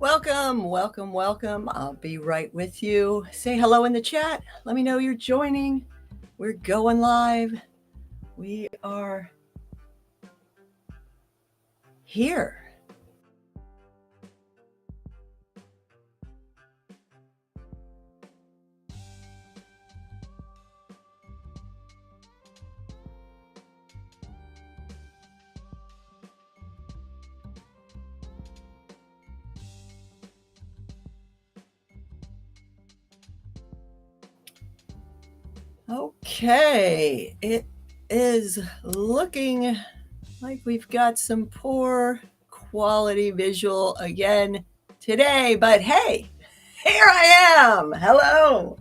Welcome, welcome, welcome. I'll be right with you. Say hello in the chat. Let me know you're joining. We're going live. We are here. Okay, it is looking like we've got some poor quality visual again today, but hey, here I am. Hello.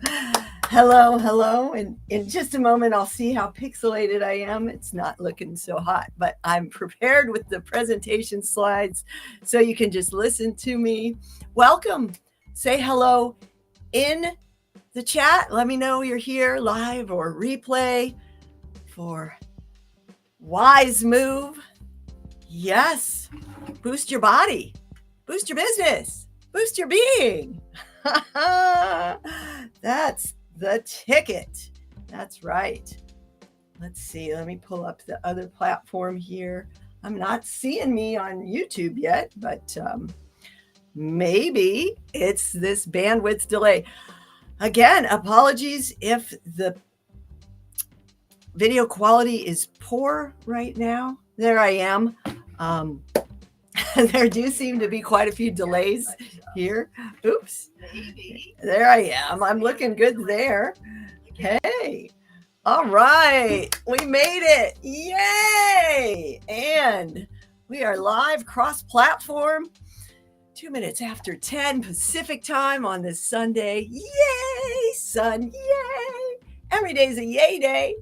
Hello, hello. And in just a moment, I'll see how pixelated I am. It's not looking so hot, but I'm prepared with the presentation slides so you can just listen to me. Welcome. Say hello in the chat. Let me know you're here live or replay for Wise Move. Yes, boost your body, boost your business, boost your being. That's the ticket. That's right. Let's see. Let me pull up the other platform here. I'm not seeing me on YouTube yet, but maybe it's this bandwidth delay. Again, apologies if the video quality is poor right now. There I am. There do seem to be quite a few delays here. Oops. There I am. I'm looking good there. Hey. All right. We made it. Yay. And we are live cross-platform. 2 minutes after 10 Pacific time on this Sunday. Yay, sun, yay. Every day's a yay day.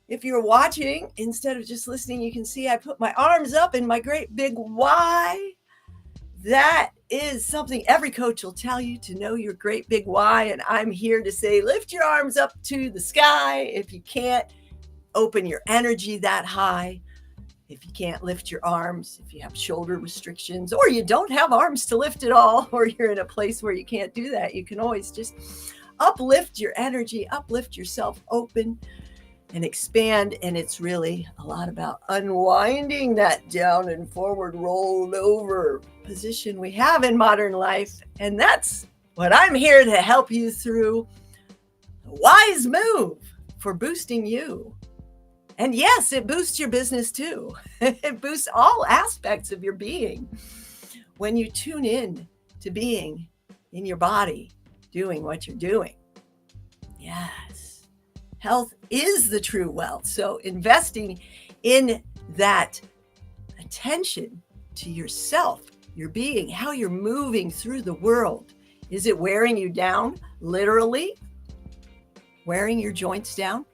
If you're watching, instead of just listening, you can see I put my arms up in my great big why. That is something every coach will tell you, to know your great big why. And I'm here to say, lift your arms up to the sky. If you can't open your energy that high, if you can't lift your arms, if you have shoulder restrictions, or you don't have arms to lift at all, or you're in a place where you can't do that, you can always just uplift your energy, uplift yourself, open and expand. And it's really a lot about unwinding that down and forward rolled over position we have in modern life. And that's what I'm here to help you through. A wise move for boosting you. And yes, it boosts your business too. It boosts all aspects of your being when you tune in to being in your body, doing what you're doing. Yes, health is the true wealth. So investing in that attention to yourself, your being, how you're moving through the world. Is it wearing you down? Literally wearing your joints down?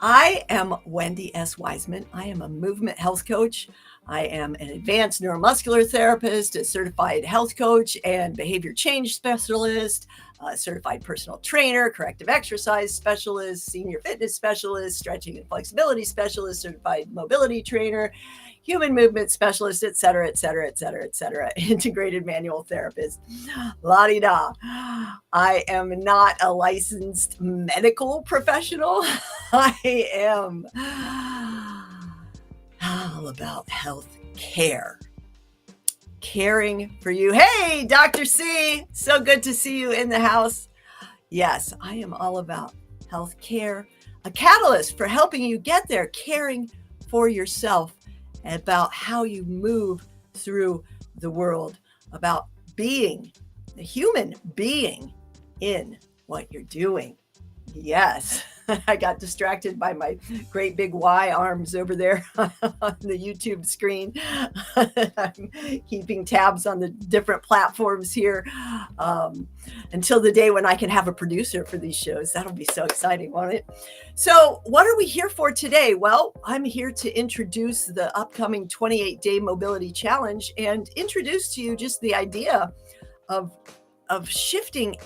I am Wendy S. Wiseman. I am a movement health coach. I am an advanced neuromuscular therapist, a certified health coach and behavior change specialist, a certified personal trainer, corrective exercise specialist, senior fitness specialist, stretching and flexibility specialist, certified mobility trainer, human movement specialist, et cetera, et cetera, et cetera, et cetera, integrated manual therapist, la-di-da. I am not a licensed medical professional. I am all about health care, caring for you. Hey, Dr. C, so good to see you in the house. Yes, I am all about health care, a catalyst for helping you get there, caring for yourself, about how you move through the world, about being the human being in what you're doing. Yes, I got distracted by my great big Y arms over there on the YouTube screen. I'm keeping tabs on the different platforms here until the day when I can have a producer for these shows. That'll be so exciting, won't it? So what are we here for today? Well, I'm here to introduce the upcoming 28-day mobility challenge and introduce to you just the idea of shifting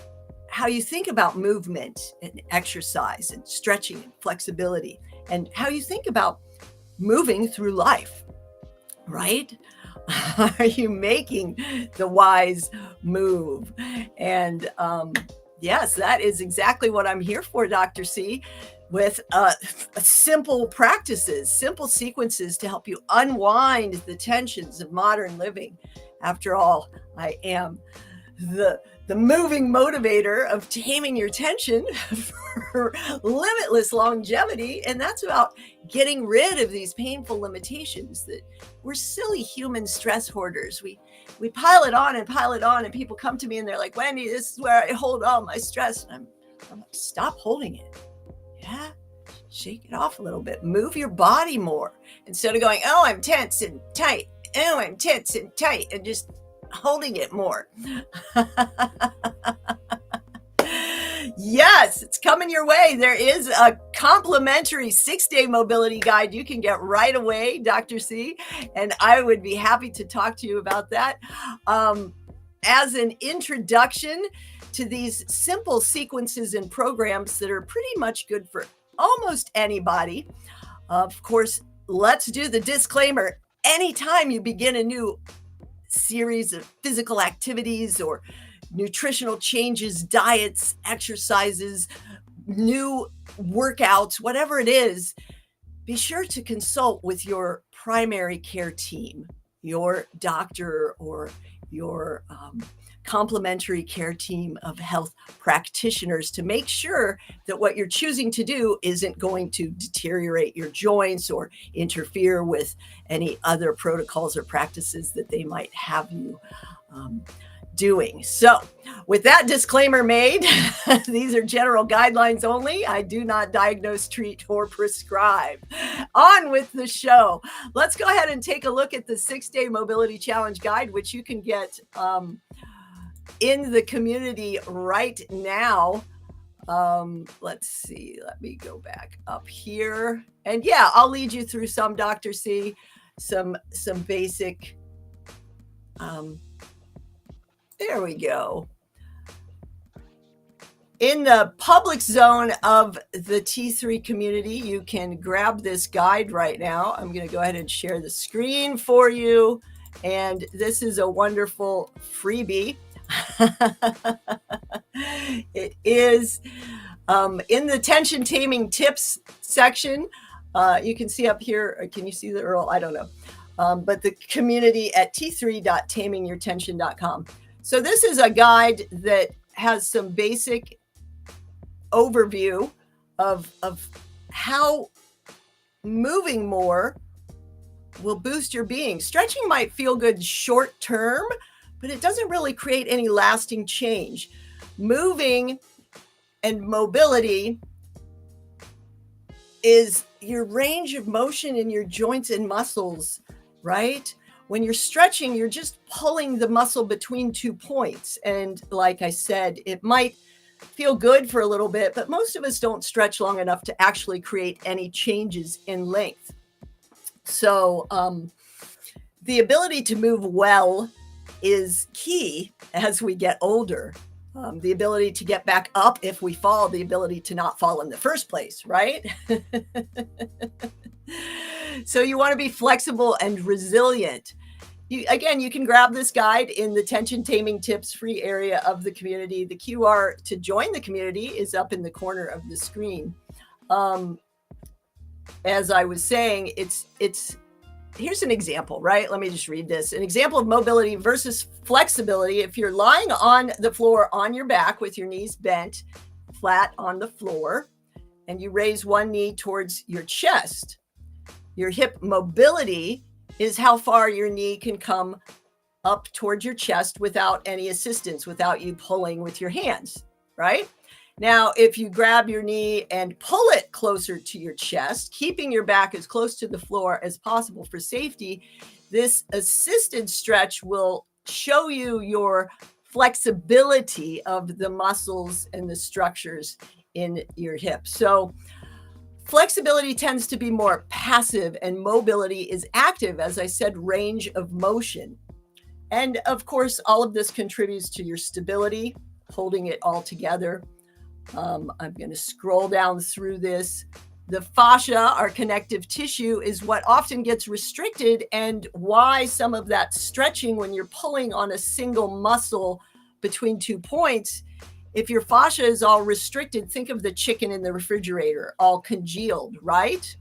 how you think about movement and exercise and stretching and flexibility, and how you think about moving through life, right? Are you making the wise move? And yes, that is exactly what I'm here for, Dr. C, with simple practices, simple sequences to help you unwind the tensions of modern living. After all, I am the moving motivator of taming your tension for limitless longevity. And that's about getting rid of these painful limitations that we're silly human stress hoarders. We pile it on and pile it on, and people come to me and they're like, Wendy, this is where I hold all my stress. And I'm like, stop holding it. Yeah. Shake it off a little bit. Move your body more instead of going, oh, I'm tense and tight. Oh, I'm tense and tight, and just holding it more. Yes, it's coming your way. There is a complimentary 6-day mobility guide you can get right away, Dr. C, and I would be happy to talk to you about that. As an introduction to these simple sequences and programs that are pretty much good for almost anybody. Of course, let's do the disclaimer. Anytime you begin a new series of physical activities or nutritional changes, diets, exercises, new workouts, whatever it is, be sure to consult with your primary care team, your doctor, or your complementary care team of health practitioners to make sure that what you're choosing to do isn't going to deteriorate your joints or interfere with any other protocols or practices that they might have you doing. So with that disclaimer made, these are general guidelines only. I do not diagnose, treat, or prescribe. On with the show. Let's go ahead and take a look at the 6-day mobility challenge guide, which you can get in the community right now. Let's see. Let me go back up here. And yeah, I'll lead you through some, Dr. C, some basic there we go. In the public zone of the T3 community, you can grab this guide right now. I'm going to go ahead and share the screen for you. And this is a wonderful freebie. It is in the tension taming tips section. You can see up here. Can you see the URL? I don't know. But the community at t3.tamingyourtension.com. So this is a guide that has some basic overview of how moving more will boost your being. Stretching might feel good short term, but it doesn't really create any lasting change. Moving and mobility is your range of motion in your joints and muscles, right? When you're stretching, you're just pulling the muscle between 2 points. And like I said, it might feel good for a little bit, but most of us don't stretch long enough to actually create any changes in length. So the ability to move well is key as we get older. The ability to get back up if we fall, the ability to not fall in the first place, right? So you want to be flexible and resilient. You can grab this guide in the Tension Taming Tips free area of the community. The QR to join the community is up in the corner of the screen. As I was saying, here's an example, right? Let me just read this. An example of mobility versus flexibility. If you're lying on the floor on your back with your knees bent flat on the floor, and you raise one knee towards your chest, your hip mobility is how far your knee can come up towards your chest without any assistance, without you pulling with your hands, right? Now, if you grab your knee and pull it closer to your chest, keeping your back as close to the floor as possible for safety, this assisted stretch will show you your flexibility of the muscles and the structures in your hips. So flexibility tends to be more passive and mobility is active, as I said, range of motion. And of course, all of this contributes to your stability, holding it all together. I'm going to scroll down through this. The fascia, our connective tissue, is what often gets restricted, and why some of that stretching when you're pulling on a single muscle between 2 points, if your fascia is all restricted, think of the chicken in the refrigerator, all congealed, right?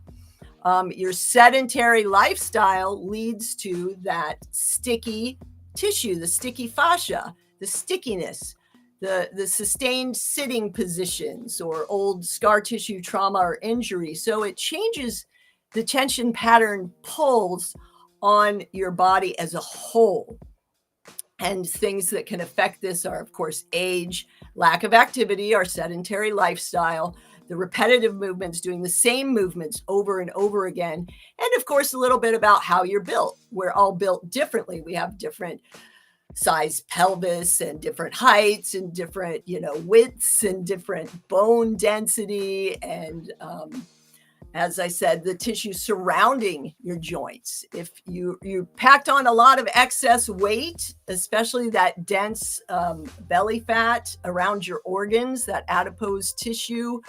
Your sedentary lifestyle leads to that sticky tissue, the sticky fascia, the stickiness, the sustained sitting positions, or old scar tissue trauma or injury. So it changes the tension pattern pulls on your body as a whole. And things that can affect this are, of course, age, lack of activity, our sedentary lifestyle, the repetitive movements, doing the same movements over and over again. And of course, a little bit about how you're built. We're all built differently. We have different size pelvis and different heights and different, widths and different bone density. And as I said, the tissue surrounding your joints. If you packed on a lot of excess weight, especially that dense belly fat around your organs, that adipose tissue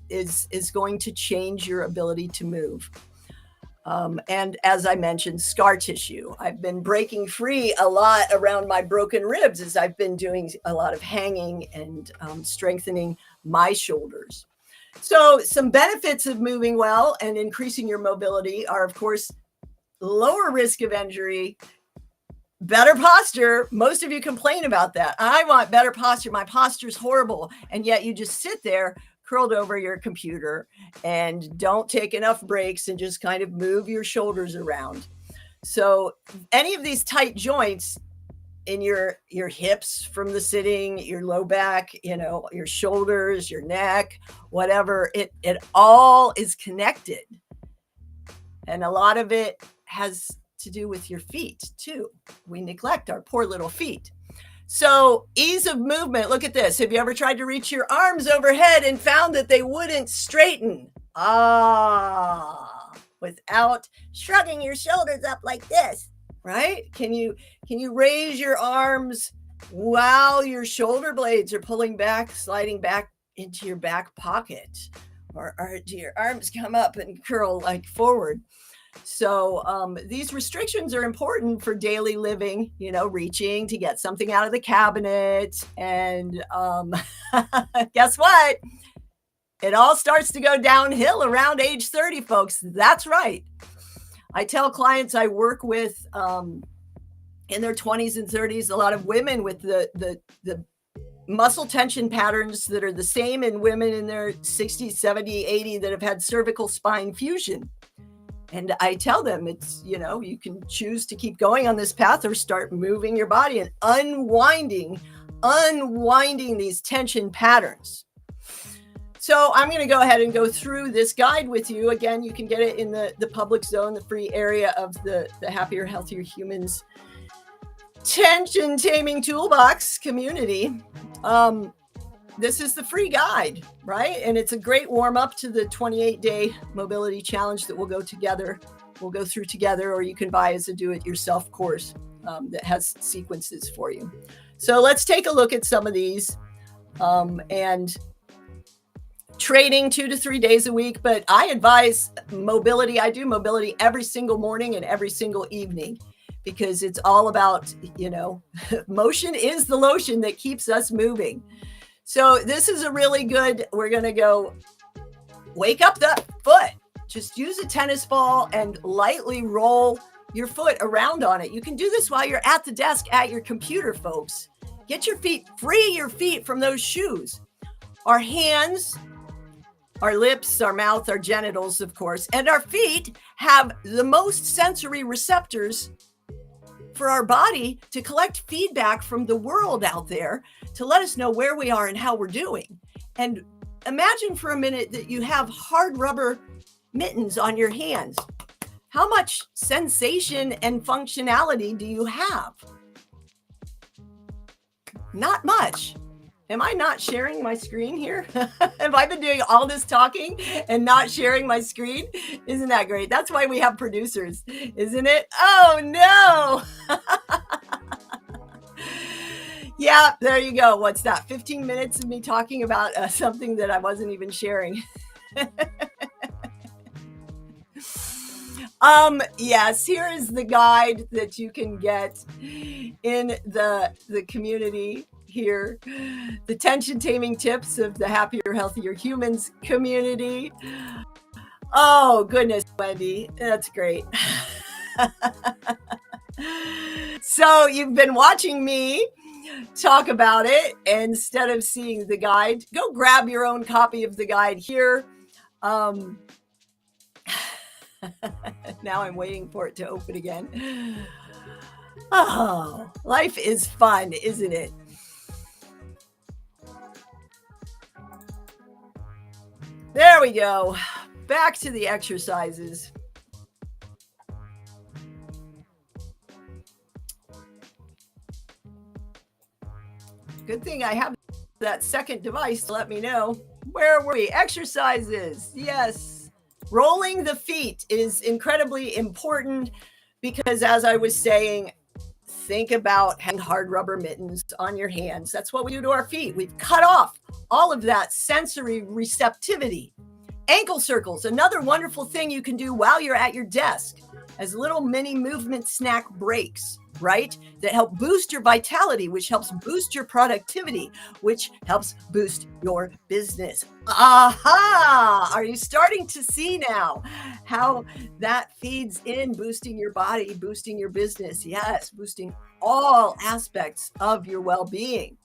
is going to change your ability to move. And as I mentioned, scar tissue. I've been breaking free a lot around my broken ribs as I've been doing a lot of hanging and strengthening my shoulders. So some benefits of moving well and increasing your mobility are, of course, lower risk of injury, better posture. Most of you complain about that. I want better posture. My posture's horrible. And yet you just sit there curled over your computer and don't take enough breaks and just kind of move your shoulders around. So any of these tight joints in your hips from the sitting, your low back, your shoulders, your neck, whatever, it all is connected. And a lot of it has to do with your feet too. We neglect our poor little feet. So ease of movement. Look at this. Have you ever tried to reach your arms overhead and found that they wouldn't straighten? Without shrugging your shoulders up like this, right? Can you raise your arms while your shoulder blades are pulling back, sliding back into your back pocket? Or do your arms come up and curl like forward? So these restrictions are important for daily living, reaching to get something out of the cabinet. And guess what? It all starts to go downhill around age 30, folks. That's right. I tell clients I work with in their 20s and 30s, a lot of women with the muscle tension patterns that are the same in women in their 60s, 70, 80 that have had cervical spine fusion. And I tell them it's, you can choose to keep going on this path or start moving your body and unwinding these tension patterns. So I'm going to go ahead and go through this guide with you. Again, you can get it in the public zone, the free area of the Happier, Healthier Humans Tension Taming Toolbox community. This is the free guide, right? And it's a great warm up to the 28-day mobility challenge that we'll go through together, or you can buy as a do-it-yourself course that has sequences for you. So let's take a look at some of these and training 2 to 3 days a week. But I advise mobility. I do mobility every single morning and every single evening, because it's all about, motion is the lotion that keeps us moving. So this is a really good, we're going to go wake up the foot. Just use a tennis ball and lightly roll your foot around on it. You can do this while you're at the desk at your computer, folks. Get your feet, free your feet from those shoes. Our hands, our lips, our mouth, our genitals, of course, and our feet have the most sensory receptors for our body to collect feedback from the world out there to let us know where we are and how we're doing. And imagine for a minute that you have hard rubber mittens on your hands. How much sensation and functionality do you have? Not much. Am I not sharing my screen here? Have I been doing all this talking and not sharing my screen? Isn't that great? That's why we have producers, isn't it? Oh, no. Yeah, there you go. What's that? 15 minutes of me talking about something that I wasn't even sharing. Yes, here is the guide that you can get in the community here. The tension taming tips of the Happier, Healthier Humans community. Oh, goodness, Wendy. That's great. So you've been watching me talk about it instead of seeing the guide. Go grab your own copy of the guide here. Now I'm waiting for it to open again. Oh, life is fun, isn't it? There we go. Back to the exercises. Good thing I have that second device to let me know. Where were we? Exercises. Yes. Rolling the feet is incredibly important because, as I was saying, think about having hard rubber mittens on your hands. That's what we do to our feet. We've cut off all of that sensory receptivity. Ankle circles, another wonderful thing you can do while you're at your desk as little mini movement snack breaks, right? That help boost your vitality, which helps boost your productivity, which helps boost your business. Aha! Are you starting to see now how that feeds in, boosting your body, boosting your business? Yes, boosting all aspects of your well-being.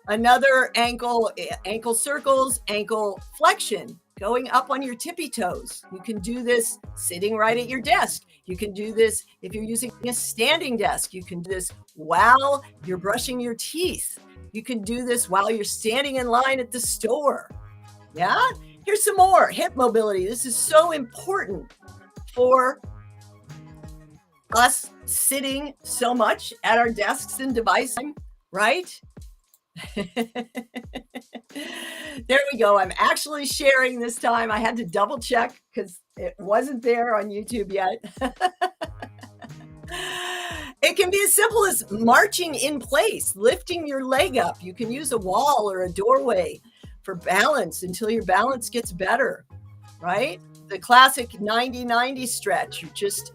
Another ankle circles, ankle flexion, going up on your tippy toes. You can do this sitting right at your desk. You can do this if you're using a standing desk. You can do this while you're brushing your teeth. You can do this while you're standing in line at the store. Yeah? Here's some more hip mobility. This is so important for us sitting so much at our desks and devices, right? There we go. I'm actually sharing this time. I had to double check because it wasn't there on YouTube yet. It can be as simple as marching in place, lifting your leg up. You can use a wall or a doorway for balance until your balance gets better, right? The classic 90-90 stretch. You're just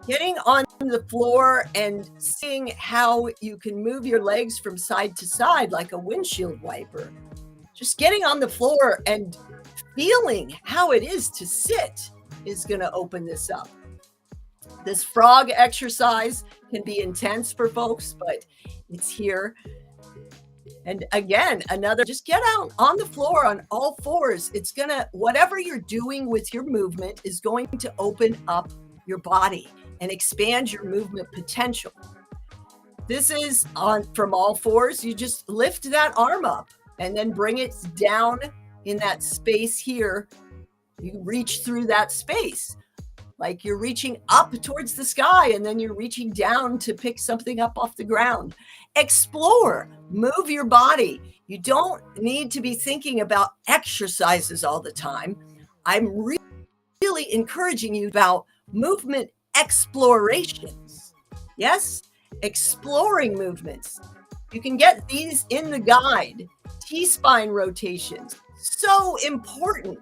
getting on the floor and seeing how you can move your legs from side to side like a windshield wiper. Just getting on the floor and feeling how it is to sit is going to open this up. This frog exercise can be intense for folks, but it's here. And again, just get out on the floor on all fours. It's gonna, whatever you're doing with your movement is going to open up your body and expand your movement potential. This is from all fours. You just lift that arm up and then bring it down in that space here. You reach through that space like you're reaching up towards the sky, and then you're reaching down to pick something up off the ground. Explore, move your body. You don't need to be thinking about exercises all the time. I'm really encouraging you about movement explorations. Yes, exploring movements. You can get these in the guide. T-spine rotations, so important.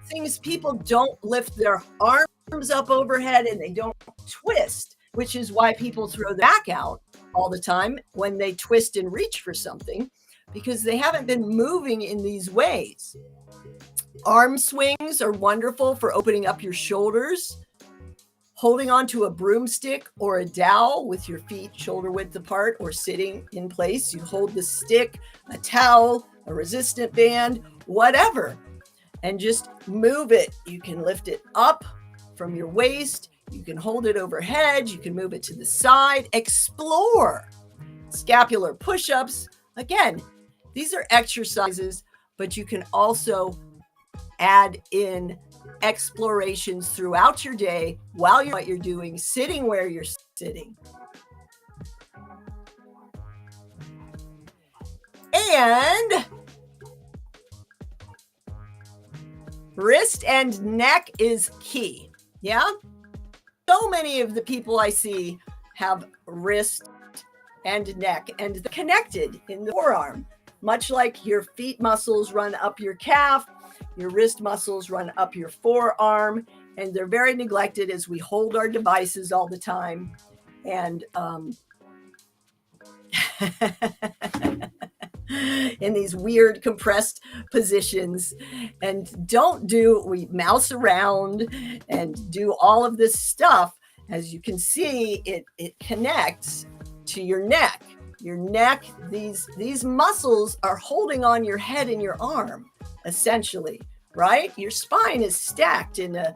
Things people don't lift their arms up overhead and they don't twist, which is why people throw their back out all the time when they twist and reach for something, because they haven't been moving in these ways. Arm swings are wonderful for opening up your shoulders. Holding onto a broomstick or a dowel with your feet shoulder width apart or sitting in place. You hold the stick, a towel, a resistant band, whatever, and just move it. You can lift it up from your waist. You can hold it overhead. You can move it to the side. Explore. Scapular push-ups. Again, these are exercises, but you can also add in explorations throughout your day while you're what you're doing, sitting where you're sitting. And wrist and neck is key. Yeah. So many of the people I see have wrist and neck, and they're connected in the forearm, much like your feet muscles run up your calf. Your wrist muscles run up your forearm, And they're very neglected as we hold our devices all the time. And in these weird compressed positions, and we mouse around and do all of this stuff. As you can see, it connects to your neck. Your neck, these muscles are holding on your head and your arm, essentially, right? Your spine is stacked in a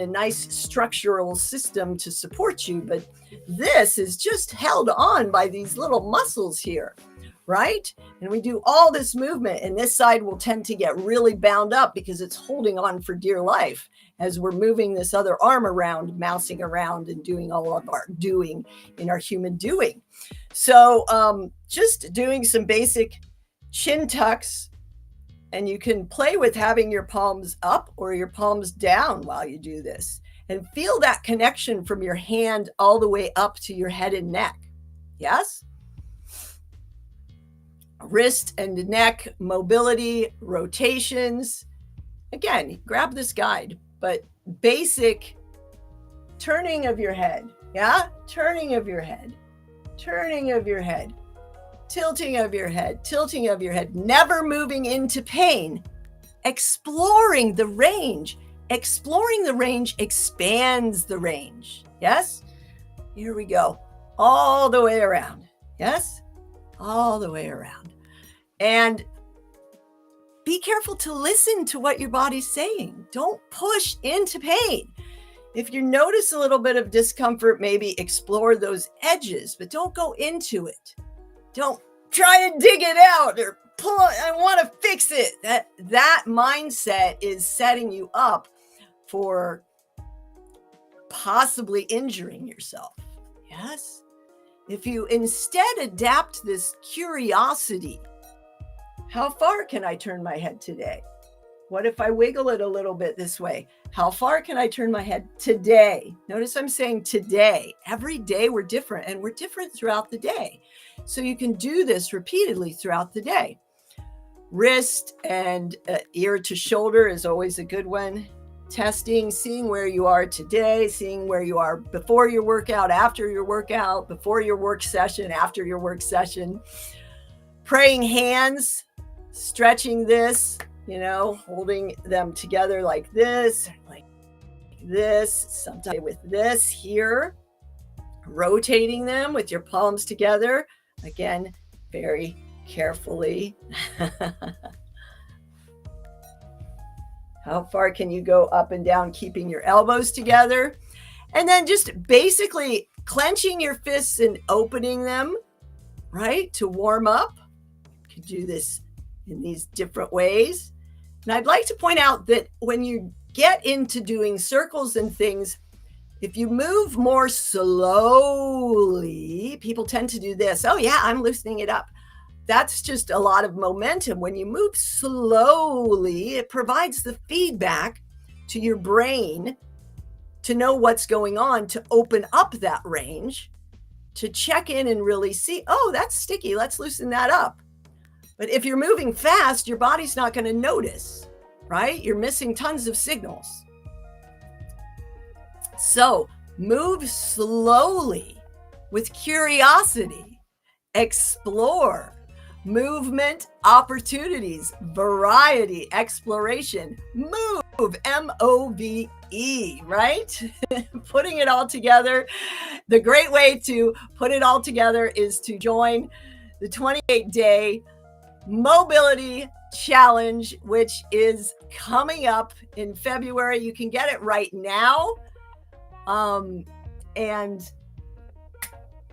nice structural system to support you, but this is just held on by these little muscles here, right? And we do all this movement, and this side will tend to get really bound up because it's holding on for dear life as we're moving this other arm around, mousing around, and doing all of our doing in our human doing. So just doing some basic chin tucks, and you can play with having your palms up or your palms down while you do this, and feel that connection from your hand all the way up to your head and neck. Yes? Wrist and neck mobility, rotations. Again, grab this guide, but basic turning of your head. Yeah? Turning of your head. Turning of your head. Tilting of your head. Tilting of your head. Never moving into pain. Exploring the range. Exploring the range expands the range. Yes? Here we go. All the way around. Yes? All the way around. And be careful to listen to what your body's saying. Don't push into pain. If you notice a little bit of discomfort, maybe explore those edges, but don't go into it. Don't try to dig it out or pull it. I want to fix it. That mindset is setting you up for possibly injuring yourself. Yes? If you instead adapt this curiosity, how far can I turn my head today? What if I wiggle it a little bit this way? How far can I turn my head today? Notice I'm saying today. Every day we're different, and we're different throughout the day. So you can do this repeatedly throughout the day. Wrist and ear to shoulder is always a good one. Testing, seeing where you are today, seeing where you are before your workout, after your workout, before your work session, after your work session. Praying hands, stretching this, holding them together like this, sometimes with this here, rotating them with your palms together. Again, very carefully. How far can you go up and down, keeping your elbows together? And then just basically clenching your fists and opening them, right, to warm up. You can do this in these different ways. And I'd like to point out that when you get into doing circles and things, if you move more slowly, people tend to do this. Oh yeah, I'm loosening it up. That's just a lot of momentum. When you move slowly, it provides the feedback to your brain to know what's going on, to open up that range, to check in and really see, oh, that's sticky. Let's loosen that up. But if you're moving fast, your body's not going to notice, right? You're missing tons of signals. So move slowly with curiosity, explore. Movement, opportunities, variety, exploration, move, M-O-V-E, right? Putting it all together. The great way to put it all together is to join the 28-day mobility challenge, which is coming up in February. You can get it right now. And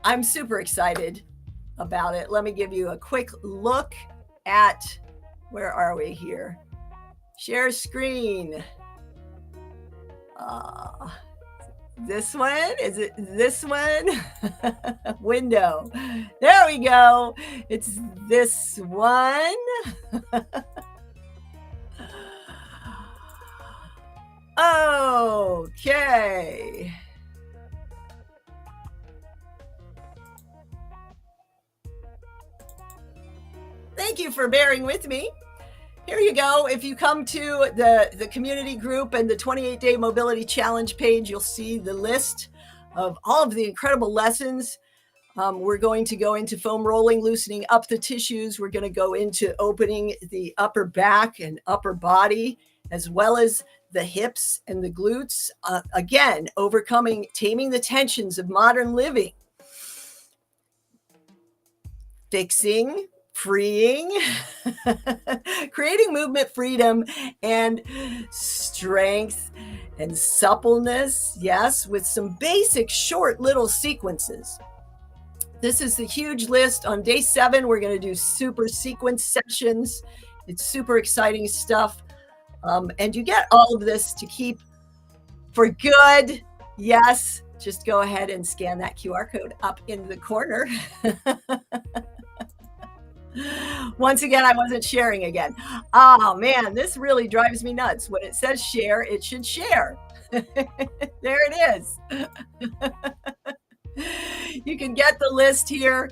I'm super excited about it. Let me give you a quick look at, where are we here? Share screen. This one, is it this one? Window. There we go. It's this one. Okay. Thank you for bearing with me. Here you go. If you come to the community group and the 28-day mobility challenge page, you'll see the list of all of the incredible lessons. We're going to go into foam rolling, loosening up the tissues. We're going to go into opening the upper back and upper body, as well as the hips and the glutes. Again, taming the tensions of modern living, fixing, freeing, creating movement freedom and strength and suppleness. Yes, with some basic short little sequences. This is the huge list. On day 7, we're going to do super sequence sessions. It's super exciting stuff. And you get all of this to keep for good. Yes, just go ahead and scan that QR code up in the corner. Once again, I wasn't sharing again. Oh man, this really drives me nuts. When it says share, it should share. There it is. You can get the list here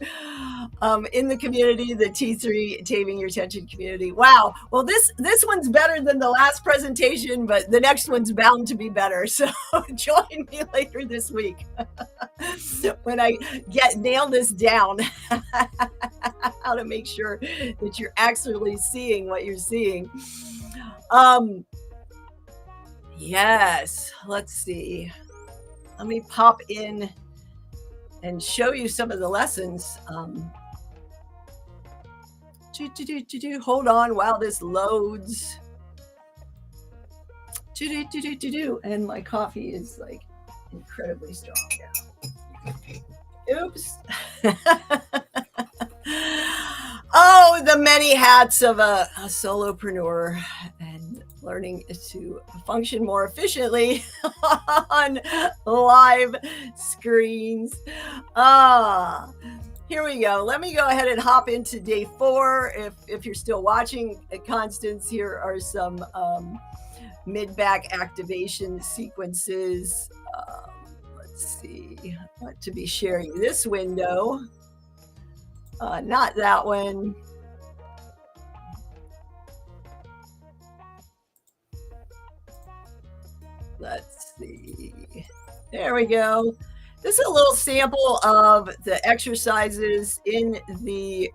in the community, the T3 Taming Your Tension community. Wow. Well, this one's better than the last presentation, but the next one's bound to be better. So join me later this week when I nail this down, how to make sure that you're actually seeing what you're seeing. Yes, let's see. Let me pop in and show you some of the lessons. Hold on while this loads. And my coffee is like incredibly strong now. Oops. Oh, the many hats of a solopreneur and learning to function more efficiently on live screens. Here we go. Let me go ahead and hop into day 4. If you're still watching, Constance, here are some mid-back activation sequences. Let's see. I want to be sharing this window. Not that one. Let's see. There we go. This is a little sample of the exercises in the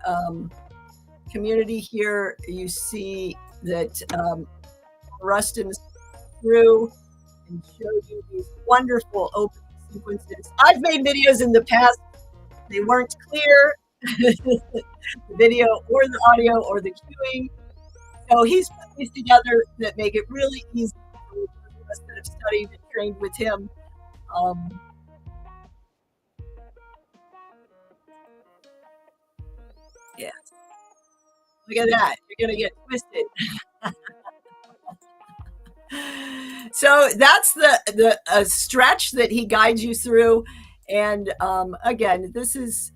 community here. You see that Rustin's through and show you these wonderful open sequences. I've made videos in the past. They weren't clear. The video or the audio or the cueing. So he's put these together that make it really easy for those of us that have studied and trained with him. Yes. Look at that. You're going to get twisted. So that's the stretch that he guides you through. And again, this is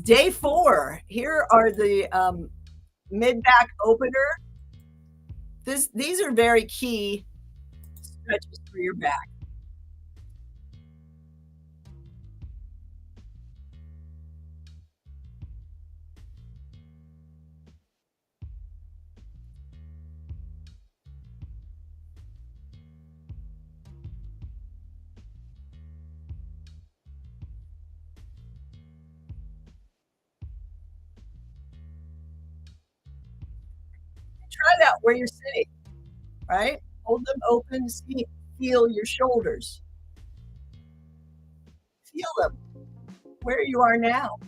day 4. Here are the mid-back opener. These are very key stretches for your back. Try that where you're sitting, right? Hold them open, feel your shoulders. Feel them where you are now.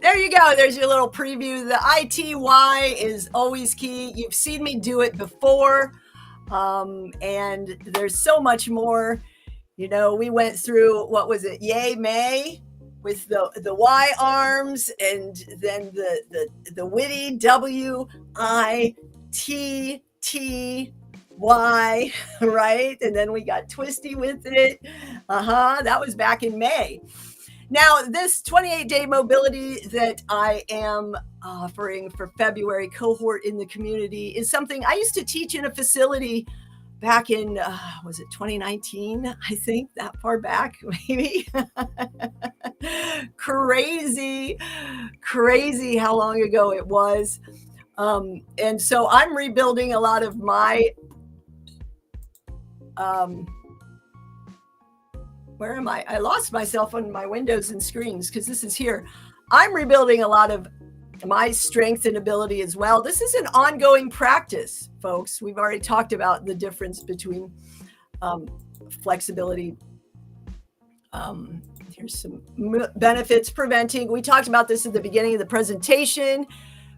There you go. There's your little preview. The ITY is always key. You've seen me do it before, and there's so much more. You know, we went through, what was it, Yay May, with the Y arms, and then the witty WITTY, right? And then we got twisty with it. That was back in May. Now, this 28-day mobility that I am offering for February cohort in the community is something I used to teach in a facility back in, was it 2019? I think that far back, maybe. Crazy, crazy how long ago it was. And so I'm rebuilding a lot of my, where am I? I lost myself on my windows and screens because this is here. I'm rebuilding a lot of my strength and ability as well. This is an ongoing practice, folks. We've already talked about the difference between flexibility. Here's some benefits. Preventing. We talked about this at the beginning of the presentation.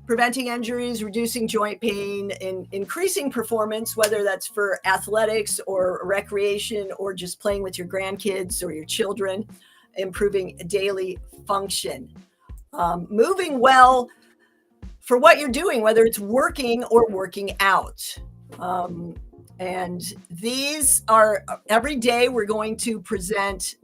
Preventing injuries, reducing joint pain, and increasing performance, whether that's for athletics or recreation or just playing with your grandkids or your children, improving daily function. Moving well for what you're doing, whether it's working or working out. And these are, every day we're going to present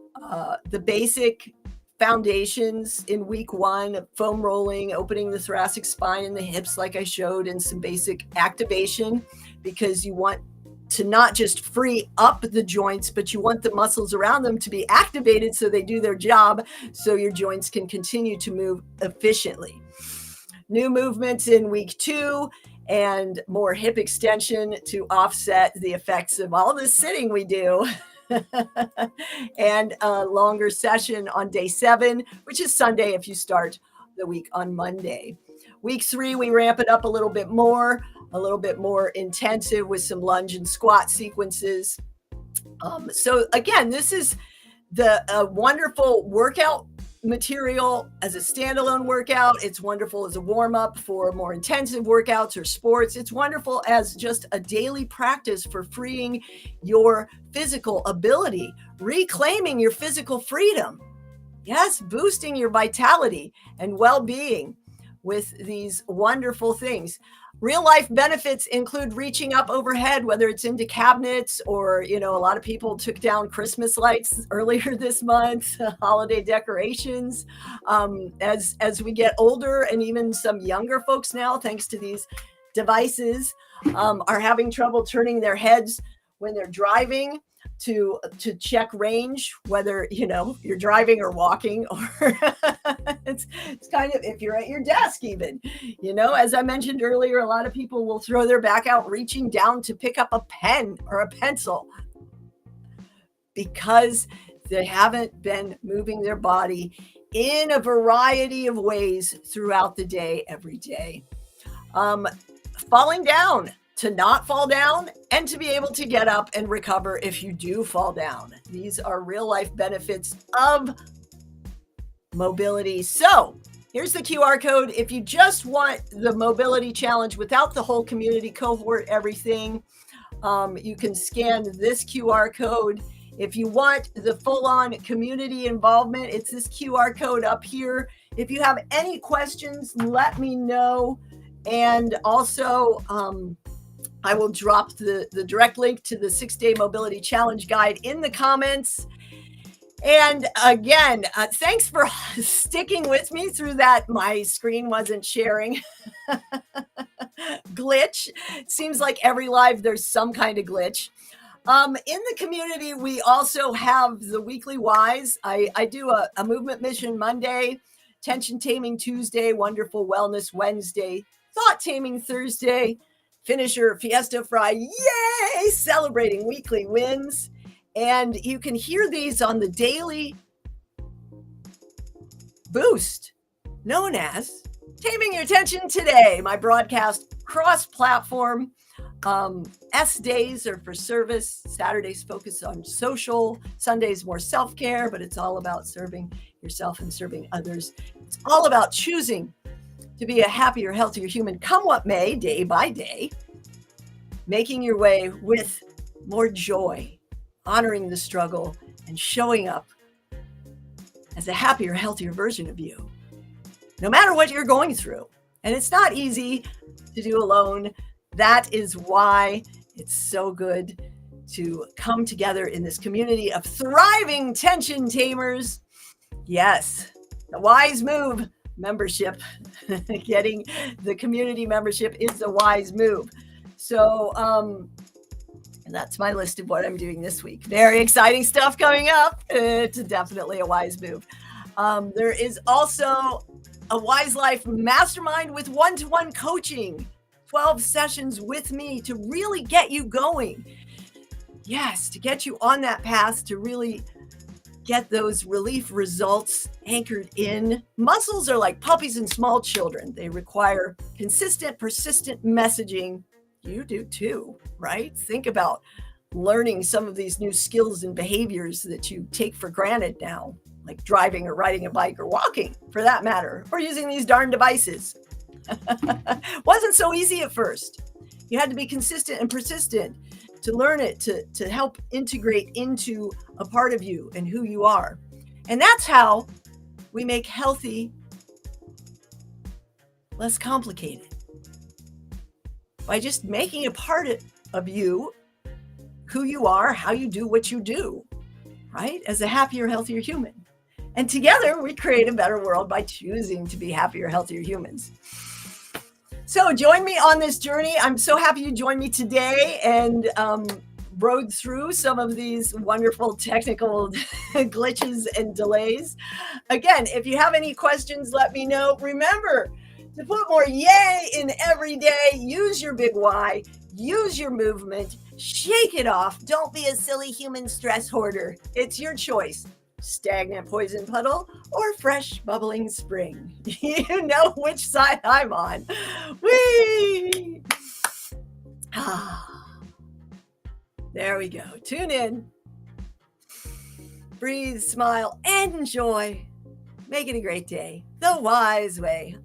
the basic foundations in week 1, foam rolling, opening the thoracic spine and the hips like I showed, and some basic activation, because you want to not just free up the joints, but you want the muscles around them to be activated so they do their job, so your joints can continue to move efficiently. New movements in week 2 and more hip extension to offset the effects of all the sitting we do. And a longer session on day 7, which is Sunday if you start the week on Monday. Week 3, we ramp it up a little bit more intensive with some lunge and squat sequences. So again, this is the wonderful workout material as a standalone workout. It's wonderful as a warm-up for more intensive workouts or sports. It's wonderful as just a daily practice for freeing your physical ability, reclaiming your physical freedom. Yes, boosting your vitality and well-being with these wonderful things. Real life benefits include reaching up overhead, whether it's into cabinets or, a lot of people took down Christmas lights earlier this month, holiday decorations. As we get older, and even some younger folks now, thanks to these devices, are having trouble turning their heads when they're driving to check range, whether you're driving or walking, or it's kind of, if you're at your desk even, as I mentioned earlier, a lot of people will throw their back out reaching down to pick up a pen or a pencil because they haven't been moving their body in a variety of ways throughout the day, every day. Falling down, to not fall down, and to be able to get up and recover if you do fall down. These are real life benefits of mobility. So here's the QR code. If you just want the mobility challenge without the whole community cohort, everything, you can scan this QR code. If you want the full-on community involvement, it's this QR code up here. If you have any questions, let me know. And also, I will drop the direct link to the 6-day mobility challenge guide in the comments. And again, thanks for sticking with me through that. My screen wasn't sharing glitch. Seems like every live, there's some kind of glitch. In the community, we also have the weekly whys. I do a movement mission Monday, tension taming Tuesday, wonderful wellness Wednesday, thought taming Thursday, finisher fiesta Friday. Yay! Celebrating weekly wins. And you can hear these on the daily boost known as Taming Your Tension Today, my broadcast cross-platform. S days are for service. Saturdays focus on social. Sundays more self-care, but it's all about serving yourself and serving others. It's all about choosing to be a happier, healthier human, come what may, day by day, making your way with more joy, honoring the struggle, and showing up as a happier, healthier version of you, no matter what you're going through. And it's not easy to do alone. That is why it's so good to come together in this community of thriving tension tamers Yes, the wise move membership. Getting the community membership is a wise move. So, and that's my list of what I'm doing this week. Very exciting stuff coming up. It's definitely a wise move. There is also a Wise Life Mastermind with one-to-one coaching, 12 sessions with me to really get you going. Yes, to get you on that path to really get those relief results anchored in. Muscles are like puppies and small children. They require consistent, persistent messaging. You do too, right? Think about learning some of these new skills and behaviors that you take for granted now, like driving or riding a bike or walking for that matter, or using these darn devices. Wasn't so easy at first. You had to be consistent and persistent to learn it, to help integrate into a part of you and who you are. And that's how we make healthy less complicated. By just making a part of you, who you are, how you do what you do, right? As a happier, healthier human. And together we create a better world by choosing to be happier, healthier humans. So join me on this journey. I'm so happy you joined me today and rode through some of these wonderful technical glitches and delays. Again, if you have any questions, let me know. Remember to put more yay in every day. Use your big why. Use your movement. Shake it off. Don't be a silly human stress hoarder. It's your choice. Stagnant poison puddle or fresh bubbling spring. You know which side I'm on. Whee! There we go. Tune in. Breathe, smile, and enjoy. Make it a great day. The wise way.